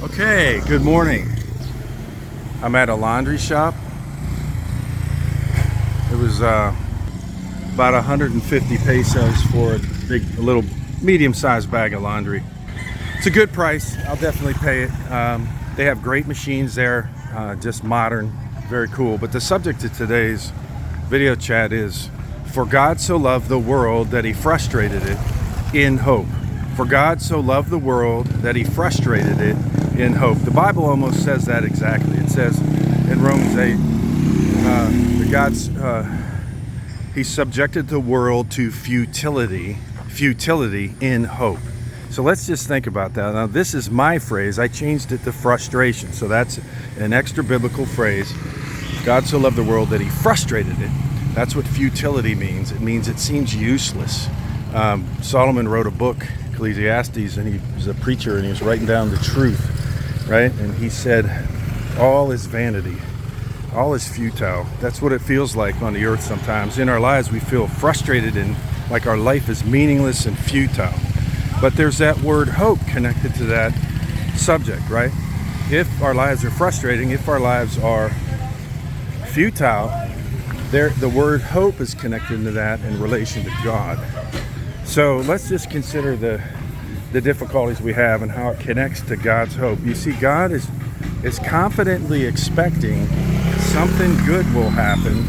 Okay, good morning. I'm at a laundry shop. It was about 150 pesos for a little medium-sized bag of laundry. It's a good price. I'll definitely pay it. They have great machines there, just modern, very cool. But the subject of today's video chat is, for God so loved the world that he frustrated it in hope. For God so loved the world that he frustrated it in hope. The Bible almost says that exactly. It says in Romans 8, he subjected the world to futility in hope. So let's just think about that. Now, this is my phrase. I changed it to frustration. So that's an extra biblical phrase. God so loved the world that he frustrated it. That's what futility means. It means it seems useless. Solomon wrote a book, Ecclesiastes, and he was a preacher, and he was writing down the truth, right? And he said, all is vanity. All is futile. That's what it feels like on the earth sometimes. In our lives, we feel frustrated and like our life is meaningless and futile. But there's that word hope connected to that subject, right? If our lives are frustrating, if our lives are futile, the word hope is connected to that in relation to God. So let's just consider the difficulties we have and how it connects to God's hope. You see, God is confidently expecting something good will happen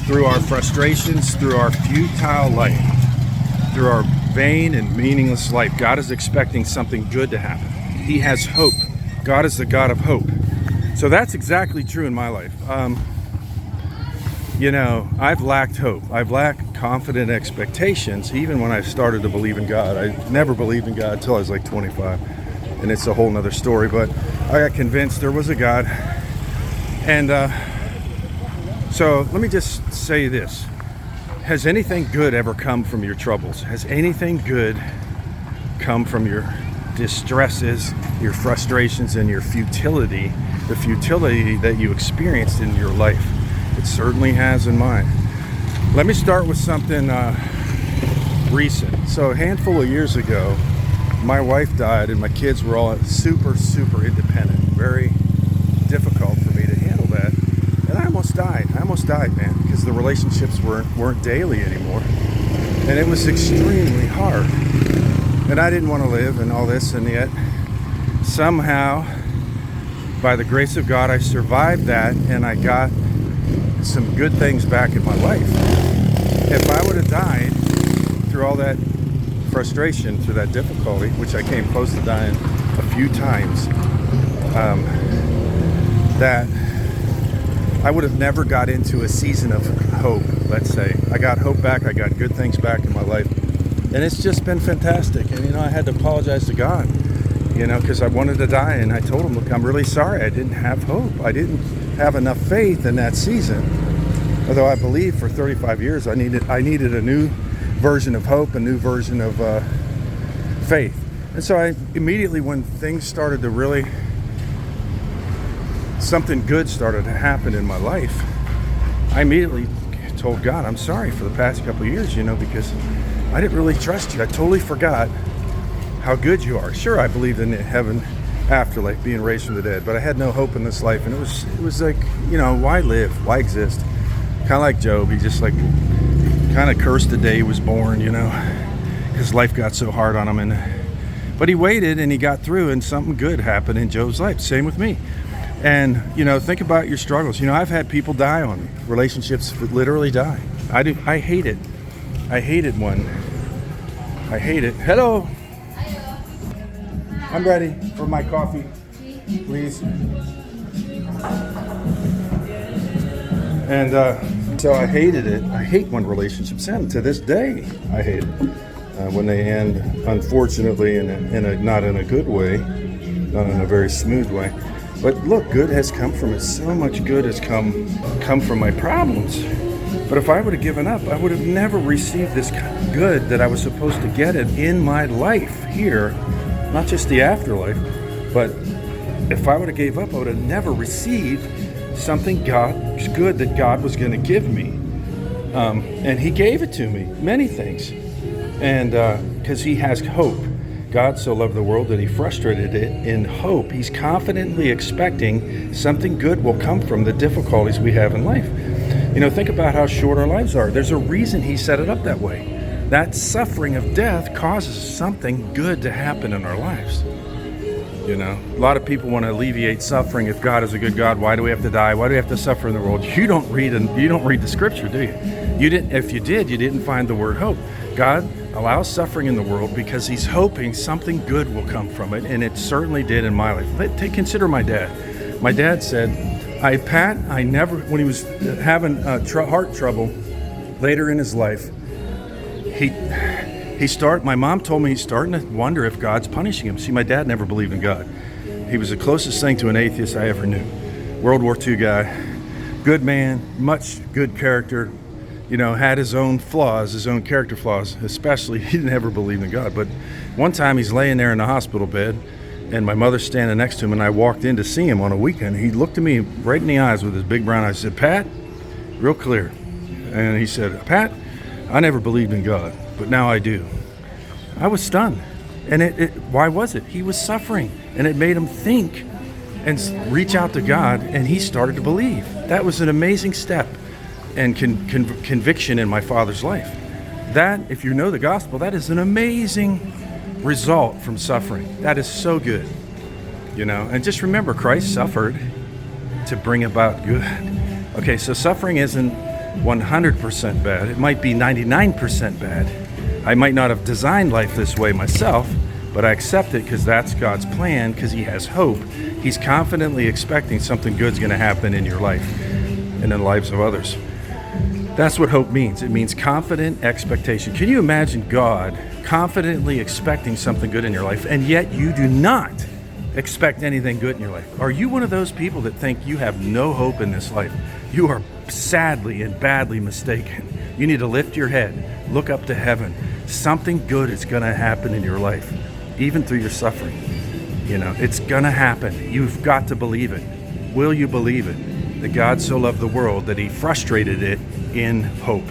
through our frustrations, through our futile life, through our vain and meaningless life. God is expecting something good to happen. He has hope. God is the God of hope. So that's exactly true in my life. I've lacked hope. I've lacked confident expectations, even when I started to believe in God. I never believed in God until I was like 25, and it's a whole nother story. But I got convinced there was a God. And so let me just say this. Has anything good ever come from your troubles? Has anything good come from your distresses, your frustrations, and your futility, the futility that you experienced in your life? It certainly has in mine. Let me start with something recent. So a handful of years ago, my wife died and my kids were all super independent. Very difficult for me to handle that. And I almost died, man, because the relationships weren't daily anymore. And it was extremely hard. And I didn't want to live and all this, and yet somehow, by the grace of God, I survived that, and I got some good things back in my life. If I would have died through all that frustration, through that difficulty, which I came close to dying a few times, that I would have never got into a season of hope, let's say. I got hope back, I got good things back in my life, and it's just been fantastic. And I had to apologize to God, because I wanted to die, and I told him, look, I'm really sorry I didn't have hope. I didn't have enough faith in that season. Although I believed for 35 years I needed a new version of hope, a new version of faith. And so I immediately, when things started to really, something good started to happen in my life, I immediately told God, I'm sorry for the past couple of years, because I didn't really trust you. I totally forgot how good you are. Sure, I believed in heaven, afterlife, being raised from the dead, but I had no hope in this life. And it was like, why live? Why exist? Kind of like Job. He just kind of cursed the day he was born, because life got so hard on him. But he waited and he got through, and something good happened in Job's life. Same with me. And, think about your struggles. I've had people die on me. Relationships literally die. I hate it. I hate it when I hate it. Hello. I'm ready for my coffee, please. And so I hated it. I hate when relationships end. To this day, I hate it. When they end, unfortunately, not in a good way, not in a very smooth way. But look, good has come from it. So much good has come from my problems. But if I would have given up, I would have never received this good that I was supposed to get in my life here. Not just the afterlife, but if I would have gave up, I would have never received something good that God was going to give me. And he gave it to me, many things. And because he has hope. God so loved the world that he frustrated it in hope. He's confidently expecting something good will come from the difficulties we have in life. Think about how short our lives are. There's a reason he set it up that way. That suffering of death causes something good to happen in our lives. A lot of people want to alleviate suffering. If God is a good God, why do we have to die? Why do we have to suffer in the world? You don't read the scripture, do you? You didn't. If you did, you didn't find the word hope. God allows suffering in the world because he's hoping something good will come from it, and it certainly did in my life. Consider my dad. My dad said, when he was having heart trouble later in his life, my mom told me he's starting to wonder if God's punishing him. See, my dad never believed in God. He was the closest thing to an atheist I ever knew. World War II guy, good man, much good character, had his own flaws, his own character flaws, especially he never believed in God. But one time he's laying there in the hospital bed, and my mother's standing next to him, and I walked in to see him on a weekend. He looked at me right in the eyes with his big brown eyes. He said, "Pat," real clear. And he said, "Pat, I never believed in God, but now I do." I was stunned. And why was it? He was suffering, and it made him think and reach out to God, and he started to believe. That was an amazing step and conviction in my father's life. That, if you know the gospel, that is an amazing result from suffering. That is so good. And just remember, Christ suffered to bring about good. Okay, so suffering isn't 100% bad. It might be 99% bad. I might not have designed life this way myself, but I accept it because that's God's plan, because he has hope. He's confidently expecting something good's going to happen in your life and in the lives of others. That's what hope means. It means confident expectation. Can you imagine God confidently expecting something good in your life, and yet you do not expect anything good in your life? Are you one of those people that think you have no hope in this life? You are sadly and badly mistaken. You need to lift your head, look up to heaven. Something good is going to happen in your life, even through your suffering. It's going to happen. You've got to believe it. Will you believe it? That God so loved the world that he frustrated it in hope.